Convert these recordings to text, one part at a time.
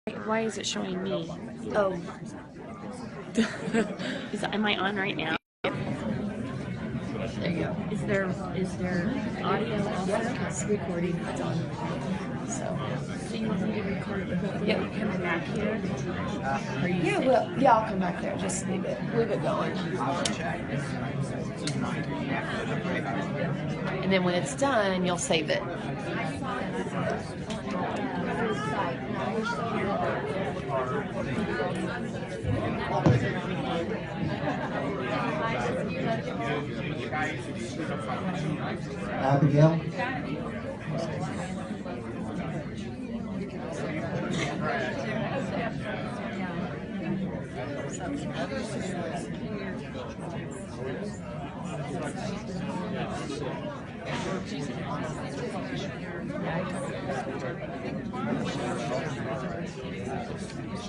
Why is it showing me? Oh. Am I on right now? There you go. Is there audio also? Yep, it's recording. It's on. So you want me to record the whole thing? Yep. Are you coming back here? Are you Yeah, well, yeah, I'll come back there. Just leave it going. And then when it's done, you'll save it. Abigail?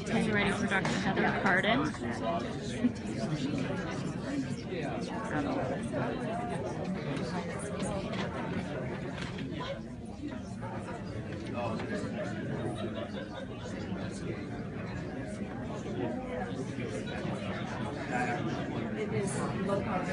Are you ready for Dr. Heather Cardin? It is low carb.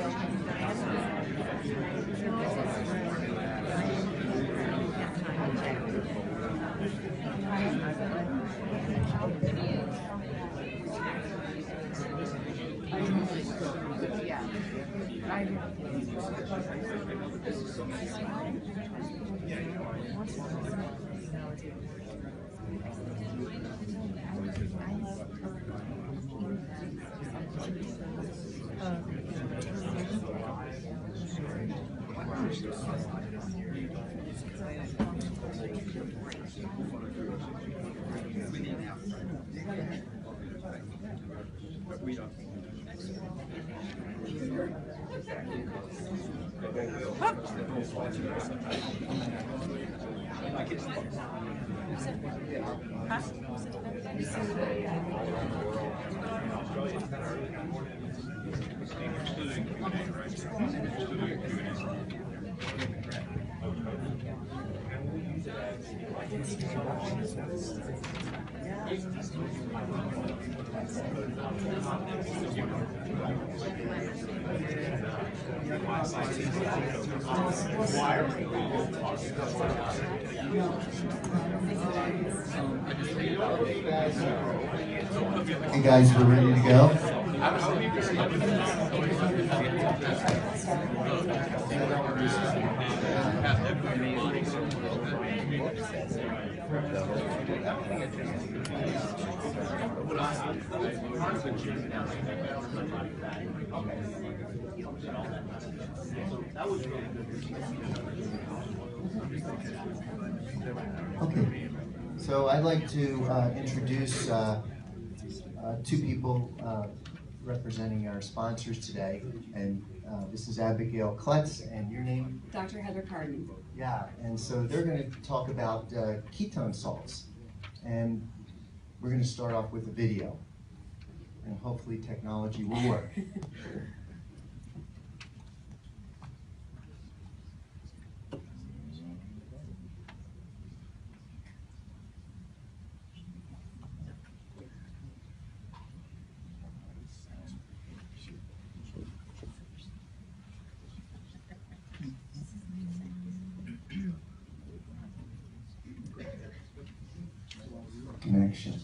Hey guys, we're ready to go. Okay, so I'd like to introduce two people representing our sponsors today, and this is Abigail Klutz, and your name? Dr. Heather Cardin. Yeah, and so they're going to talk about ketone salts, and we're going to start off with a video, and hopefully technology will work. Connection.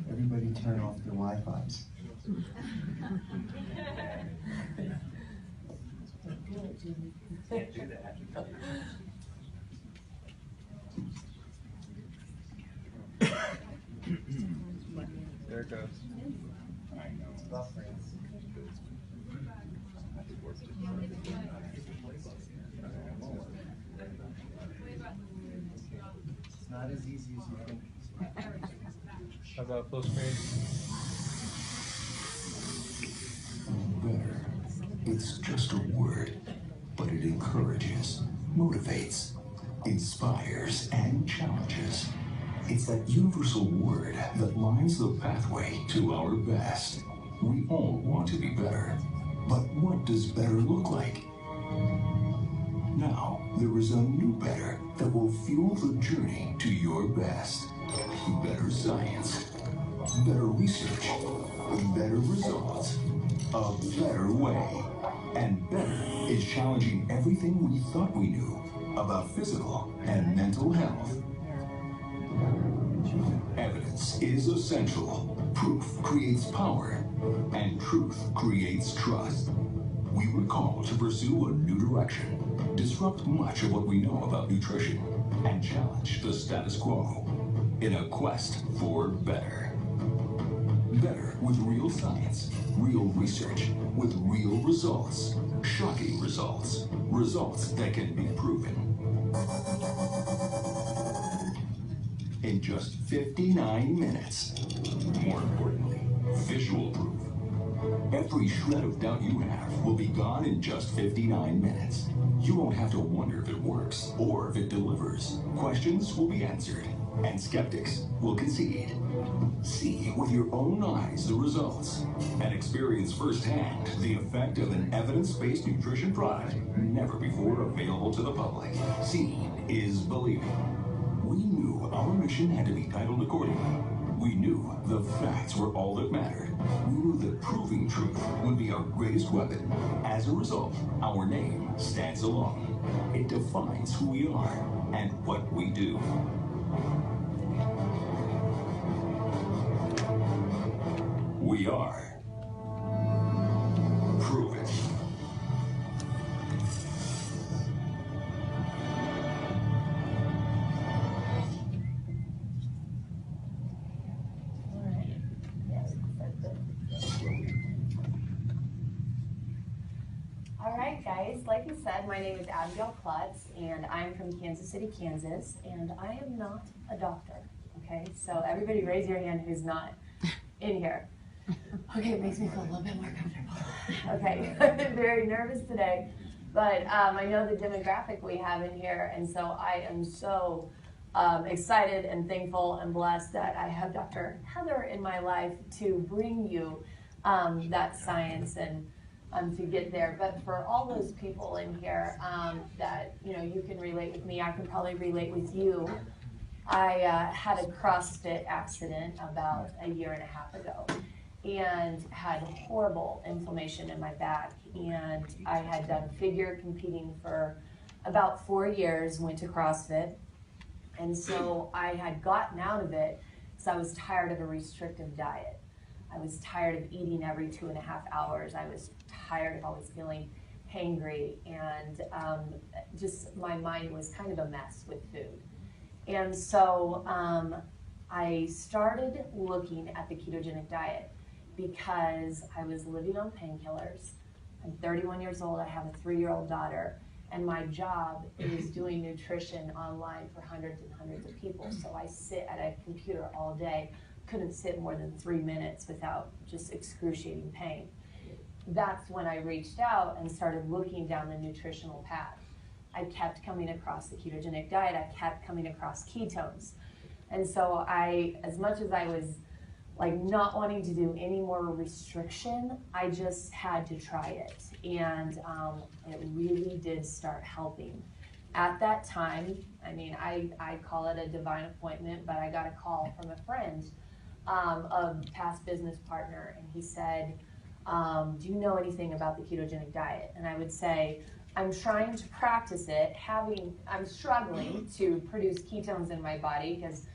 Everybody turn off their Wi-Fis. There it goes. It's not as easy as you think. How about full screen? Better. It's just a word, but it encourages, motivates, inspires, and challenges. It's that universal word that lines the pathway to our best. We all want to be better, but what does better look like? Now, there is a new better that will fuel the journey to your best. Better science, better research, better results, a better way. And better is challenging everything we thought we knew about physical and mental health. Evidence is essential. Proof creates power, and truth creates trust. We were called to pursue a new direction, disrupt much of what we know about nutrition, and challenge the status quo in a quest for better. Better with real science, real research, with real results, shocking results, results that can be proven. In just 59 minutes. More importantly, visual proof. Every shred of doubt you have will be gone in just 59 minutes. You won't have to wonder if it works or if it delivers. Questions will be answered, and skeptics will concede. See with your own eyes the results, and experience firsthand the effect of an evidence-based nutrition product never before available to the public. Seeing is believing. We knew our mission had to be titled accordingly. We knew the facts were all that mattered. We knew that proving truth would be our greatest weapon. As a result, our name stands alone. It defines who we are and what we do. We are. Prove it. All right, guys, like you said, my name is Abigail Klutz, and I'm from Kansas City, Kansas, and I am not a doctor, okay? So everybody raise your hand who's not in here. Okay, it makes me feel a little bit more comfortable. Okay, I'm very nervous today, but I know the demographic we have in here, and so I am so excited and thankful and blessed that I have Dr. Heather in my life to bring you that science and to get there. But for all those people in here that, you know, you can relate with me, I can probably relate with you. I had a CrossFit accident about a year and a half ago and had horrible inflammation in my back. And I had done figure competing for about 4 years, went to CrossFit. And so I had gotten out of it because I was tired of a restrictive diet. I was tired of eating every 2.5 hours. I was tired of always feeling hangry, and just my mind was kind of a mess with food. And so I started looking at the ketogenic diet because I was living on painkillers. I'm 31 years old, I have a 3-year-old daughter, and my job is doing nutrition online for hundreds and hundreds of people. So I sit at a computer all day, couldn't sit more than 3 minutes without just excruciating pain. That's when I reached out and started looking down the nutritional path. I kept coming across the ketogenic diet, I kept coming across ketones. And so as much as I was like not wanting to do any more restriction, I just had to try it. And it really did start helping. At that time, I mean, I call it a divine appointment, but I got a call from a friend, a past business partner, and he said, do you know anything about the ketogenic diet? And I would say, I'm trying to practice it, I'm struggling to produce ketones in my body, because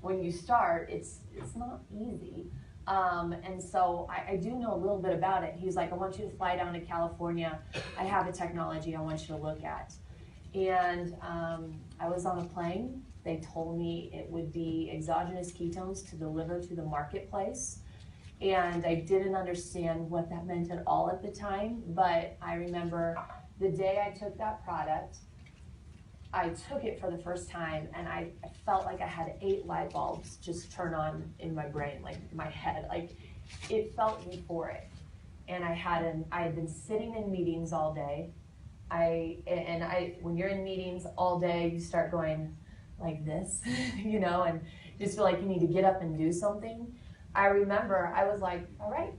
when you start, it's not easy. And so I do know a little bit about it. He was like, I want you to fly down to California. I have a technology I want you to look at. And I was on a plane. They told me it would be exogenous ketones to deliver to the marketplace. And I didn't understand what that meant at all at the time, but I remember the day I took that product, I took it for the first time, and I felt like I had 8 light bulbs just turn on in my brain, like my head. Like, it felt euphoric. And I had been sitting in meetings all day. When you're in meetings all day, you start going like this, you know, and you just feel like you need to get up and do something. I remember I was like, all right,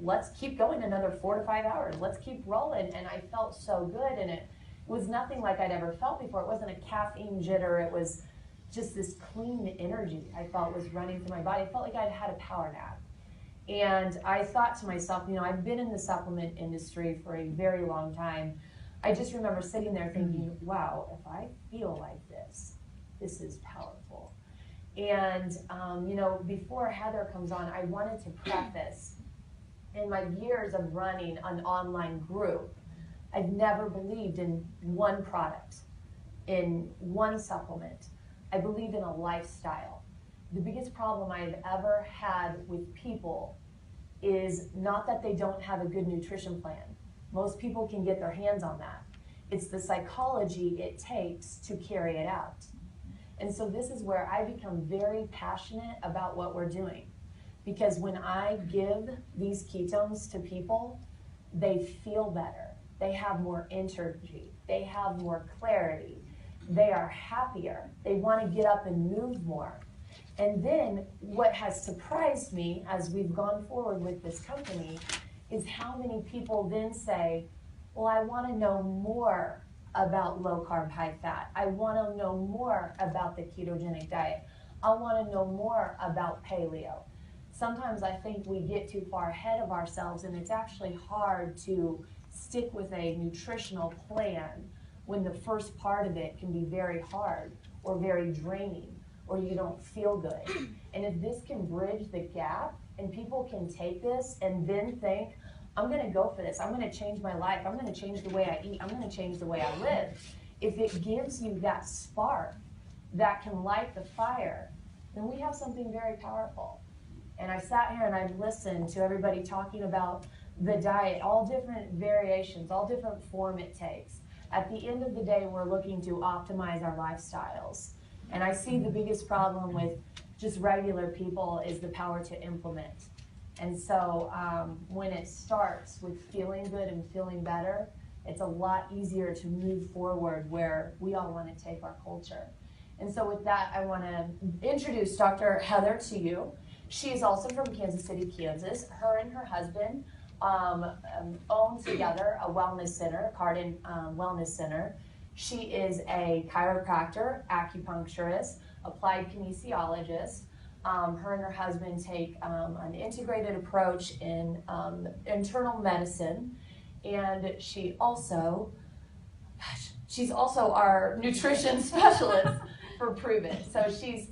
let's keep going another 4 to 5 hours. Let's keep rolling. And I felt so good, and it was nothing like I'd ever felt before. It wasn't a caffeine jitter. It was just this clean energy I felt was running through my body. I felt like I'd had a power nap. And I thought to myself, you know, I've been in the supplement industry for a very long time. I just remember sitting there thinking, wow, if I feel like this is powerful. And, you know, before Heather comes on, I wanted to preface, in my years of running an online group, I've never believed in one product, in one supplement. I believe in a lifestyle. The biggest problem I've ever had with people is not that they don't have a good nutrition plan. Most people can get their hands on that. It's the psychology it takes to carry it out. And so this is where I become very passionate about what we're doing. Because when I give these ketones to people, they feel better. They have more energy. They have more clarity. They are happier. They want to get up and move more. And then what has surprised me as we've gone forward with this company is how many people then say, well, I want to know more about low carb, high fat. I want to know more about the ketogenic diet. I want to know more about paleo. Sometimes I think we get too far ahead of ourselves, and it's actually hard to stick with a nutritional plan when the first part of it can be very hard or very draining, or you don't feel good. And if this can bridge the gap and people can take this and then think, I'm going to go for this, I'm going to change my life, I'm going to change the way I eat, I'm going to change the way I live. If it gives you that spark that can light the fire, then we have something very powerful. And I sat here and I listened to everybody talking about the diet, all different variations, all different form it takes. At the end of the day, we're looking to optimize our lifestyles. And I see the biggest problem with just regular people is the power to implement. And so when it starts with feeling good and feeling better, it's a lot easier to move forward where we all want to take our culture. And so with that, I want to introduce Dr. Heather to you. She is also from Kansas City, Kansas. Her and her husband own together a wellness center, Cardin Wellness Center. She is a chiropractor, acupuncturist, applied kinesiologist. Her and her husband take an integrated approach in internal medicine, and she's also our nutrition specialist for Prove It. So she's,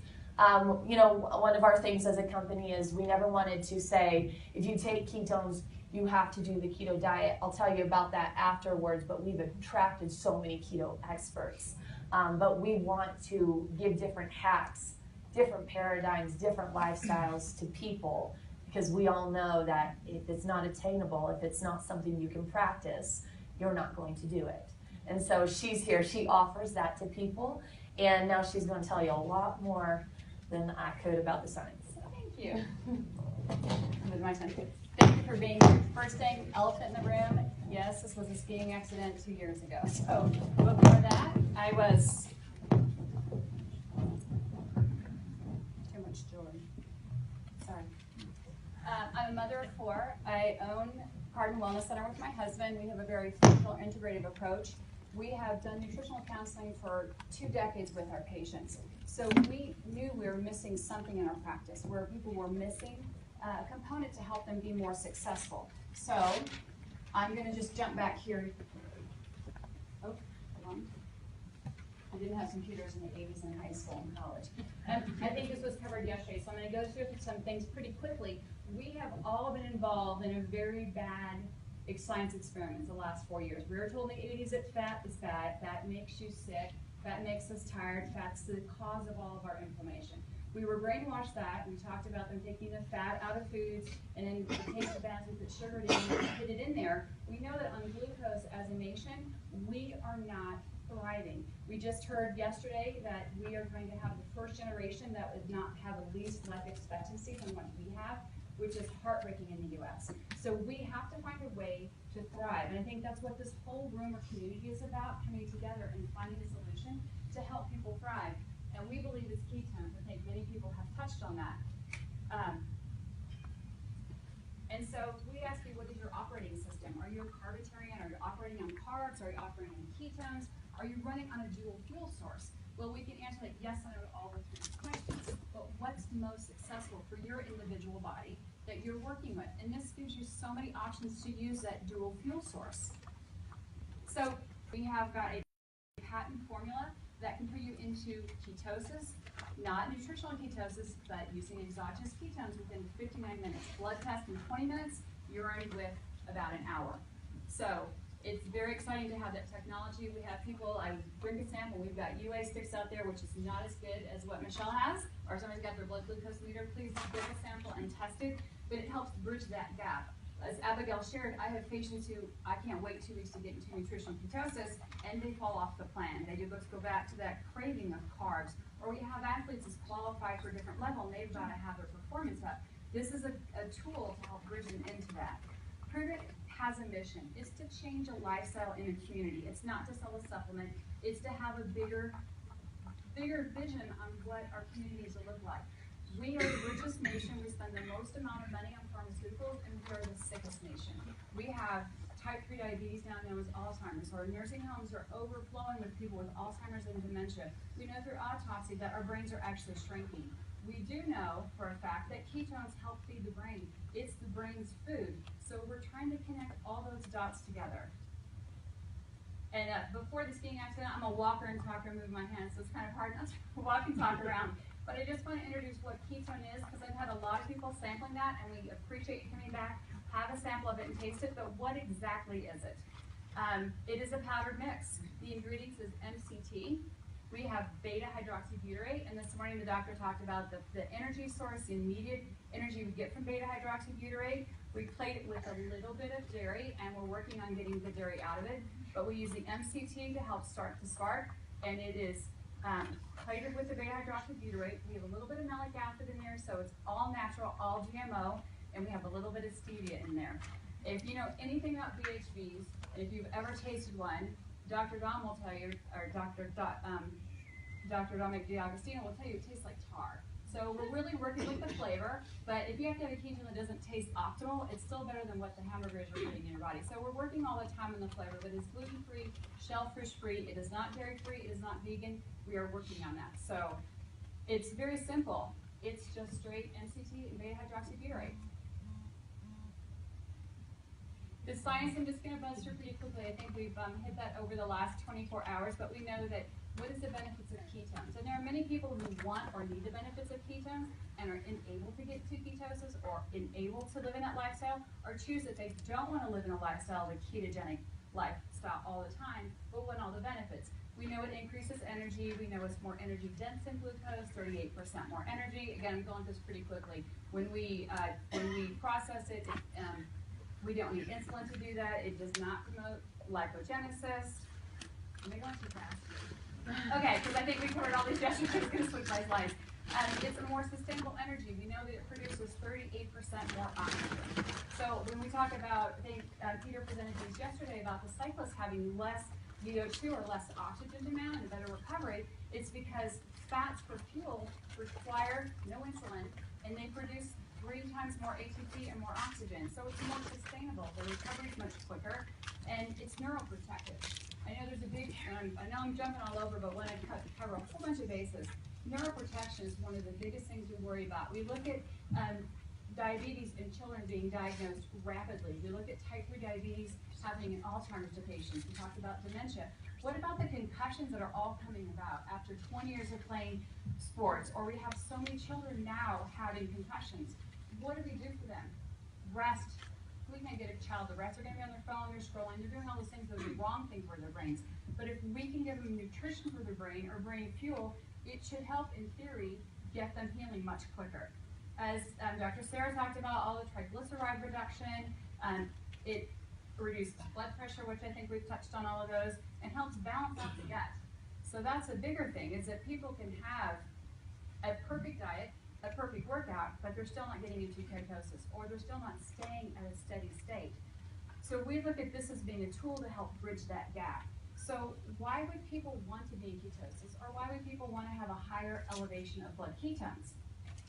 you know, one of our things as a company is we never wanted to say, if you take ketones, you have to do the keto diet. I'll tell you about that afterwards, but we've attracted so many keto experts. But we want to give different hacks, different paradigms, different lifestyles to people, because we all know that if it's not attainable, if it's not something you can practice, you're not going to do it. And so she's here. She offers that to people, and now she's going to tell you a lot more than I could about the science. Thank you. With my son. Thank you for being here. First thing, elephant in the room. Yes, this was a skiing accident 2 years ago. So before that, I was too much jewelry. Sorry. I'm a mother of 4. I own Cardin Wellness Center with my husband. We have a very functional, integrative approach. We have done nutritional counseling for 2 decades with our patients. So we knew we were missing something in our practice, where people were missing a component to help them be more successful. So I'm going to just jump back here. Oh, hold on. I didn't have computers in the 80s in high school and college. I think this was covered yesterday, so I'm going to go through some things pretty quickly. We have all been involved in a very bad science experiments the last 4 years. We were told in the 80s that fat is bad, fat makes you sick, fat makes us tired, fat's the cause of all of our inflammation. We were brainwashed that. We talked about them taking the fat out of foods, and then the taste of fats, we put sugar in and put it in there. We know that on glucose as a nation, we are not thriving. We just heard yesterday that we are going to have the first generation that would not have the least life expectancy than what we have, which is heartbreaking in the U.S. So we have to find a way to thrive. And I think that's what this whole room or community is about, coming together and finding a solution to help people thrive. And we believe it's ketones. I think many people have touched on that. And And so we ask you, what is your operating system? Are you a carbitarian? Are you operating on carbs? Are you operating on ketones? Are you running on a dual fuel source? Well, we can answer that yes and no to all of these questions. But what's most successful for your individual body that you're working with? And this gives you so many options to use that dual fuel source. So we have got a patent formula that can put you into ketosis, not nutritional ketosis, but using exogenous ketones within 59 minutes. Blood test in 20 minutes, urine with about an hour. So it's very exciting to have that technology. We have people, I bring a sample, we've got UA sticks out there, which is not as good as what Michelle has, or somebody's got their blood glucose meter. Please bring a sample and test it, but it helps bridge that gap. As Abigail shared, I have patients who, I can't wait 2 weeks to get into nutritional ketosis, and they fall off the plan. They do go back to that craving of carbs. Or we have athletes that's qualified for a different level, and they've got to have their performance up. This is a tool to help bridge them into that. Prove It has a mission. It's to change a lifestyle in a community. It's not to sell a supplement. It's to have a bigger vision on what our communities will look like. We are the richest nation. We spend the most amount of money on pharmaceuticals, and we are the sickest nation. We have type 3 diabetes now known as Alzheimer's. Our nursing homes are overflowing with people with Alzheimer's and dementia. We know through autopsy that our brains are actually shrinking. We do know for a fact that ketones help feed the brain. It's the brain's food. So we're trying to connect all those dots together. And before the skiing accident, I'm a walker and talker, move my hands, so it's kind of hard not to walk and talk around. But I just want to introduce what ketone is, because I've had a lot of people sampling that, and we appreciate you coming back, have a sample of it and taste it, but what exactly is it? It is a powdered mix. The ingredients is MCT. We have beta-hydroxybutyrate, and this morning the doctor talked about the energy source, the immediate energy we get from beta-hydroxybutyrate. We played it with a little bit of dairy, and we're working on getting the dairy out of it, but we use the MCT to help start the spark, and it is plated with the beta-hydroxybutyrate. We have a little bit of malic acid in there, so it's all natural, all GMO, and we have a little bit of stevia in there. If you know anything about BHBs, and if you've ever tasted one, Dr. Dom will tell you, or Dr. Dominic D'Agostino will tell you it tastes like tar. So we're really working with the flavor, but if you have to have a ketone that doesn't taste optimal, it's still better than what the hamburgers are putting in your body. So we're working all the time on the flavor, but it's gluten-free, shellfish-free, it is not dairy-free, it is not vegan. We are working on that. So it's very simple. It's just straight MCT and beta-hydroxybutyrate. The science, I'm just going to buzz through pretty quickly. I think we've hit that over the last 24 hours, but we know that what is the benefits of ketones? And there are many people who want or need the benefits of ketones and are unable to get to ketosis or unable to live in that lifestyle, or choose that they don't want to live in a lifestyle, the ketogenic lifestyle all the time, but want all the benefits. We know it increases energy. We know it's more energy dense than glucose, 38% more energy. Again, I'm going through this pretty quickly. When we process it, we don't need insulin to do that. It does not promote lipogenesis. Am I going too fast? Okay, because I think we covered all these yesterday. I'm going to switch my slides. It's a more sustainable energy. We know that it produces 38% more oxygen. So when we talk about, I think Peter presented these yesterday about the cyclists having less VO2 or less oxygen demand and better recovery, it's because fats for fuel require no insulin, and they produce 3 times more ATP and more oxygen. So it's more sustainable. The recovery is much quicker, and it's neuroprotective. I know there's a big, I know I'm jumping all over, but when I cover a whole bunch of bases, neuroprotection is one of the biggest things we worry about. We look at diabetes in children being diagnosed rapidly. We look at type 3 diabetes happening in Alzheimer's to patients. We talked about dementia. What about the concussions that are all coming about after 20 years of playing sports? Or we have so many children now having concussions. What do we do for them? Rest. We can't get a child to rest. They're going to be on their phone, they're scrolling, they're doing all those things that are the wrong thing for their brains. But if we can give them nutrition for their brain or brain fuel, it should help, in theory, get them healing much quicker. As Dr. Sarah talked about, all the triglyceride reduction, it reduces blood pressure, which I think we've touched on all of those, and helps balance out the gut. So that's a bigger thing, is that people can have a perfect diet, a perfect workout, but they're still not getting into ketosis, or they're still not staying at a steady state. So we look at this as being a tool to help bridge that gap. So why would people want to be in ketosis, or why would people want to have a higher elevation of blood ketones?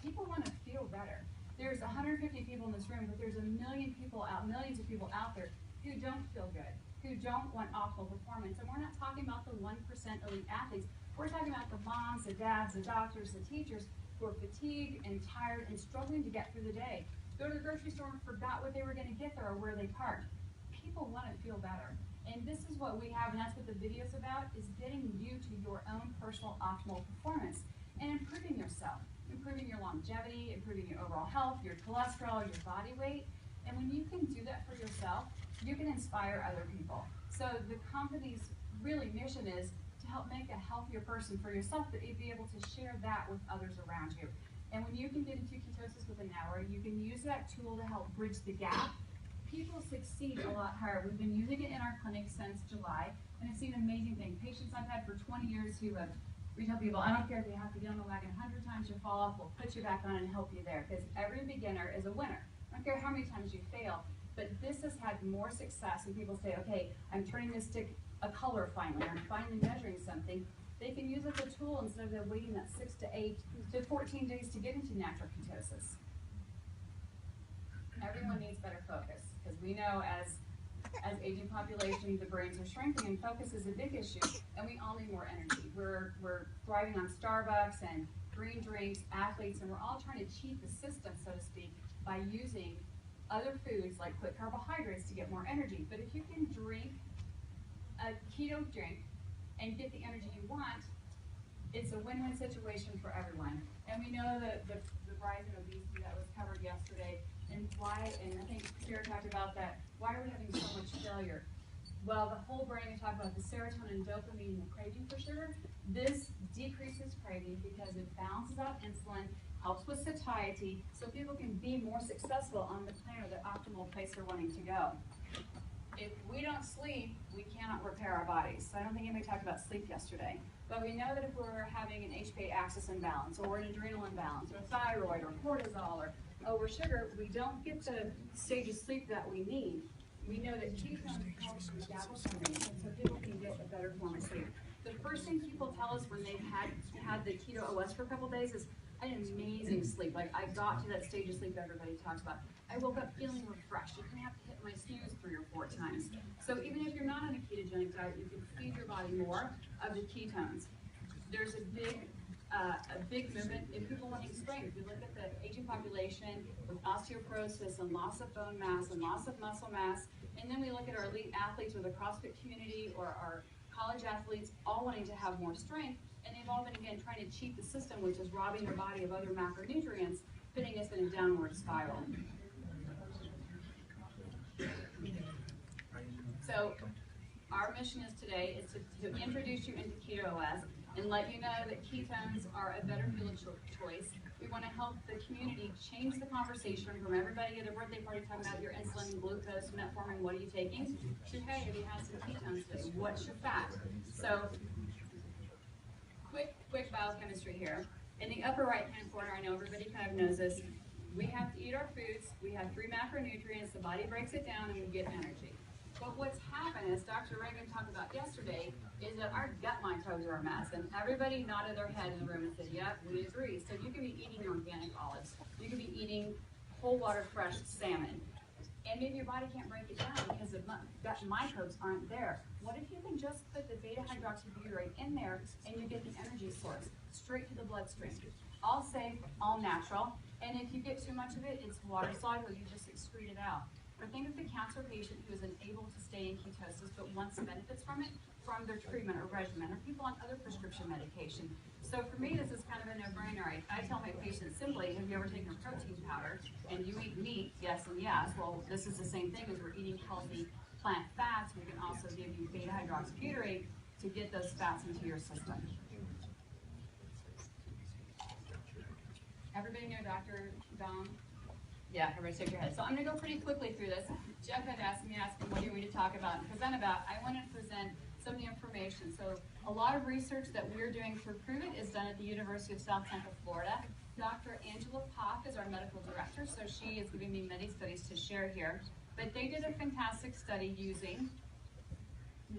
People want to feel better. There's 150 people in this room, but there's millions of people out there who don't feel good, who don't want optimal performance. And we're not talking about the 1% elite athletes. We're talking about the moms, the dads, the doctors, the teachers who are fatigued and tired and struggling to get through the day. Go to the grocery store and forgot what they were going to get there or where they parked. People want to feel better. And this is what we have, and that's what the video is about, is getting you to your own personal optimal performance and improving yourself, improving your longevity, improving your overall health, your cholesterol, your body weight. And when you can do that for yourself, you can inspire other people. So the company's really mission is to help make a healthier person for yourself, but you'd be able to share that with others around you. And when you can get into ketosis within an hour, you can use that tool to help bridge the gap. People succeed a lot higher. We've been using it in our clinic since July, and I've seen amazing things. Patients I've had for 20 years who have, we tell people, I don't care if you have to get on the wagon 100 times you fall off, we'll put you back on and help you there, because every beginner is a winner. I don't care how many times you fail, but this has had more success, and people say, okay, I'm turning this stick a color finally, I'm finally measuring something. They can use it as a tool instead of waiting that 6 to 8 to 14 days to get into natural ketosis. Everyone needs better focus, because we know as aging population, the brains are shrinking, and focus is a big issue, and we all need more energy. We're thriving on Starbucks and green drinks, athletes, and we're all trying to cheat the system, so to speak, by using other foods like quick carbohydrates to get more energy. But if you can drink a keto drink and get the energy you want, it's a win-win situation for everyone. And we know that the rise in obesity that was covered yesterday, and why, and I think Sarah talked about that, why are we having so much failure? Well, the whole brain, we talk about the serotonin, dopamine, and the craving for sugar. This decreases craving because it balances out insulin, helps with satiety, so people can be more successful on the plan or the optimal place they're wanting to go. If we don't sleep, we cannot repair our bodies. So I don't think anybody talked about sleep yesterday. But we know that if we're having an HPA axis imbalance, or an adrenal imbalance, or thyroid, or cortisol, or over sugar, we don't get the stage of sleep that we need. We know that ketones help establish formation so people can get a better form of sleep. The first thing people tell us when they've had the keto OS for a couple days is, I had amazing sleep. Like, I got to that stage of sleep everybody talks about. I woke up feeling refreshed. I didn't have to hit my snooze 3 or 4 times. So even if you're not on a ketogenic diet, you can feed your body more of the ketones. There's a big movement in people wanting strength. If you look at the aging population with osteoporosis and loss of bone mass and loss of muscle mass, and then we look at our elite athletes or the CrossFit community or our college athletes all wanting to have more strength, and they've all been, again, trying to cheat the system, which is robbing their body of other macronutrients, putting us in a downward spiral. So our mission is today is to introduce you into Keto OS and let you know that ketones are a better fuel choice. We want to help the community change the conversation from everybody at a birthday party talking about your insulin, glucose, metformin, what are you taking, to, hey, have you had some ketones today? What's your fat? So quick biochemistry here. In the upper right-hand corner, I know everybody kind of knows this, we have to eat our foods, we have 3 macronutrients, the body breaks it down, and we get energy. But what's happened, as Dr. Reagan talked about yesterday, is that our gut microbes are a mess, and everybody nodded their head in the room and said, yep, we agree. So you could be eating organic olives, you could be eating whole water fresh salmon, and maybe your body can't break it down because the gut microbes aren't there. What if you can just put the beta-hydroxybutyrate in there and you get the energy source straight to the bloodstream? All safe, all natural, and if you get too much of it, it's water soluble, you just excrete it out. But think of the cancer patient who is unable to stay in ketosis but wants benefits from it, from their treatment or regimen, or people on other prescription medication. So for me, this is kind of a no-brainer. I tell my patients simply, have you ever taken a protein powder and you eat meat? Yes and yes. Well, this is the same thing as we're eating healthy plant fats. We can also give you beta-hydroxybutyrate to get those fats into your system. Everybody know Dr. Dom? Yeah, everybody shake your head. So I'm going to go pretty quickly through this. Jeff had asked me, what do you want me to talk about and present about? I want to present some of the information. So a lot of research that we're doing to prove it is done at the University of South Central Florida. Dr. Angela Poff is our medical director, so she is giving me many studies to share here. But they did a fantastic study using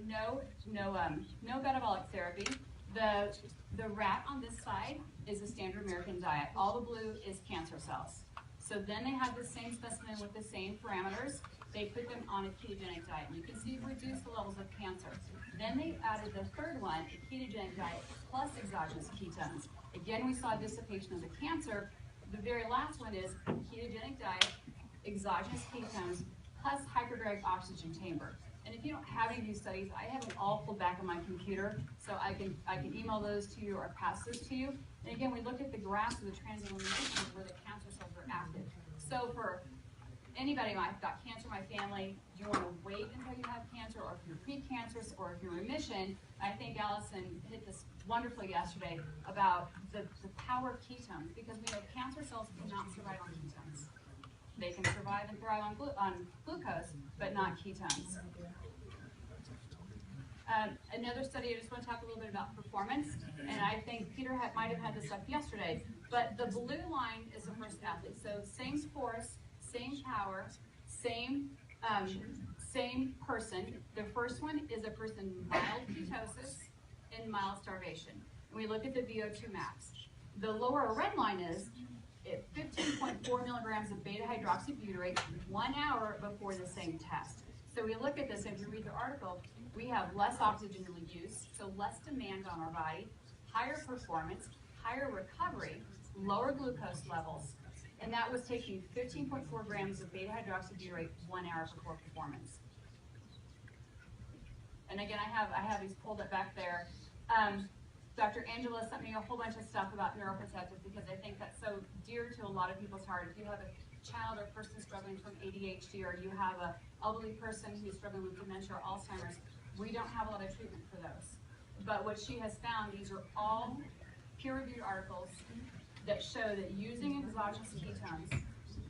no metabolic therapy. The rat on this side is a standard American diet. All the blue is cancer cells. So then they had the same specimen with the same parameters. They put them on a ketogenic diet, and you can see reduced the levels of cancer. Then they added the third one, a ketogenic diet plus exogenous ketones. Again, we saw dissipation of the cancer. The very last one is ketogenic diet, exogenous ketones, plus hyperdrive oxygen chamber. And if you don't have any of these studies, I have them all pulled back on my computer, so I can email those to you or pass those to you. And again, we look at the graphs of the transillumination where the cancer cells are active. So for anybody, I've got cancer in my family, do you want to wait until you have cancer, or if you're precancerous, or if you're in remission? I think Allison hit this wonderfully yesterday about the power of ketones, because we know cancer cells cannot survive on ketones. They can survive and thrive on glucose, but not ketones. Another study, I just want to talk a little bit about performance, and I think Peter might have had this up yesterday, but the blue line is the first athlete. So same force, same power, same person. The first one is a person in mild ketosis and mild starvation. And we look at the VO2 max. The lower red line is 15.4 milligrams of beta-hydroxybutyrate 1 hour before the same test. So we look at this, and if you read the article, we have less oxygen use, so less demand on our body, higher performance, higher recovery, lower glucose levels, and that was taking 15.4 grams of beta-hydroxybutyrate 1 hour before performance. And again, I have these pulled up back there. Dr. Angela sent me a whole bunch of stuff about neuroprotective, because I think that's so dear to a lot of people's heart. If you have a child or person struggling from ADHD, or you have an elderly person who's struggling with dementia or Alzheimer's, we don't have a lot of treatment for those. But what she has found, these are all peer-reviewed articles that show that using exogenous ketones,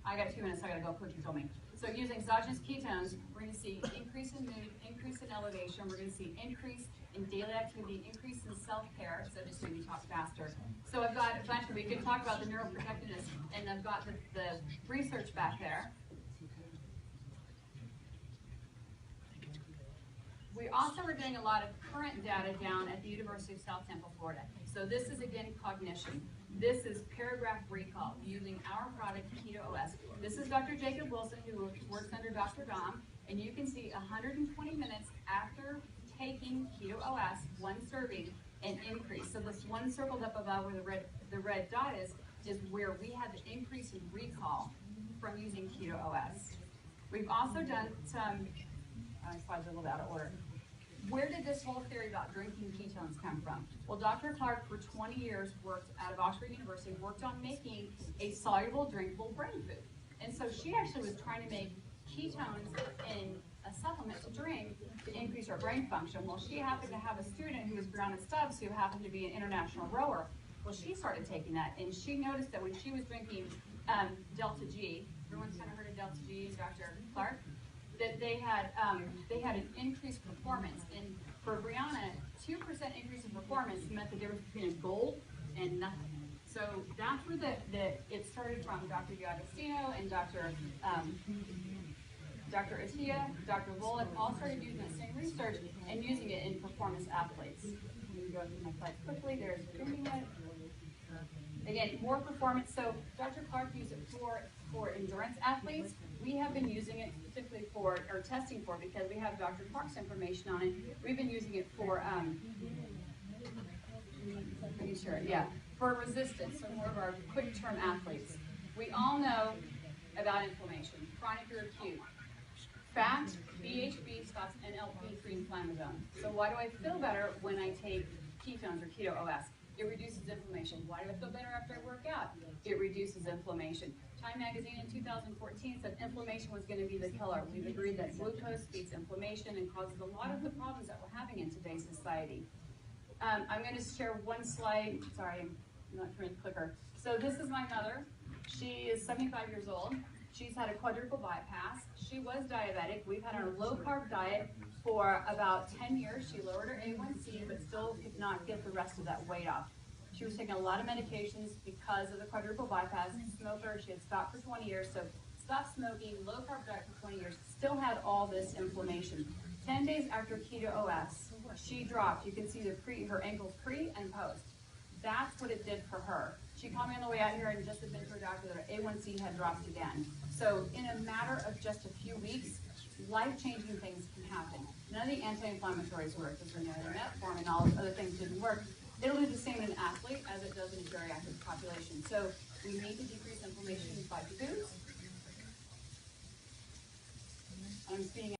I got 2 minutes, so I gotta go quick, you told me. So using exogenous ketones, we're gonna see increase in mood, increase in elevation, we're gonna see increase in daily activity, increase in self-care, so just maybe talk faster. So I've got a bunch of, we can talk about the neuroprotectiveness, and I've got the research back there. We also are doing a lot of current data down at the University of South Tampa, Florida. So this is, again, cognition. This is paragraph recall using our product, Keto OS. This is Dr. Jacob Wilson, who works under Dr. Dom, and you can see 120 minutes after taking Keto OS, 1 serving, an increase. So this one circled up above where the red dot is where we had the increase in recall from using Keto OS. We've also done some, slides are a little bit out of order. Where did this whole theory about drinking ketones come from? Well, Dr. Clark, for 20 years, worked out of Oxford University, worked on making a soluble, drinkable brain food. And so she actually was trying to make ketones in a supplement to drink to increase our brain function. Well, she happened to have a student who was Brown and Stubbs, who happened to be an international rower. Well, she started taking that, and she noticed that when she was drinking Delta G, everyone's kind of heard of Delta G, Dr. Clark, that they had an increased performance. And for Brianna, 2% increase in performance meant the difference between a gold and nothing. So that's where it started from. Dr. D'Agostino and Dr. Attia, Dr. Volek all started using the same research and using it in performance athletes. I'm going to go through my slides quickly. There's drinking it. Again, more performance. So Dr. Clark used it for endurance athletes. We have been using it specifically for, or testing for, because we have Dr. Clark's information on it. We've been using it for, for resistance, so more of our quick-term athletes. We all know about inflammation, chronic or acute. Fat, BHB stops NLP-free inflammasome. So why do I feel better when I take ketones or Keto OS? It reduces inflammation. Why do I feel better after I work out? It reduces inflammation. Time magazine in 2014 said inflammation was going to be the killer. We've agreed that glucose feeds inflammation and causes a lot of the problems that we're having in today's society. I'm going to share one slide. Sorry, I'm not turning the clicker. So this is my mother. She is 75 years old. She's had a quadruple bypass. She was diabetic. We've had her low-carb diet for about 10 years. She lowered her A1C, but still could not get the rest of that weight off. She was taking a lot of medications because of the quadruple bypass. Smoker, she had stopped for 20 years, so stopped smoking, low-carb diet for 20 years, still had all this inflammation. 10 days after Keto OS, she dropped. You can see her ankles pre and post. That's what it did for her. She called me on the way out here and just had been to her doctor that her A1C had dropped again. So in a matter of just a few weeks, life-changing things can happen. None of the anti-inflammatories work, because we know the metformin and all the other things didn't work. It'll do the same in an athlete as it does in a geriatric population. So we need to decrease inflammation by foods. I'm speaking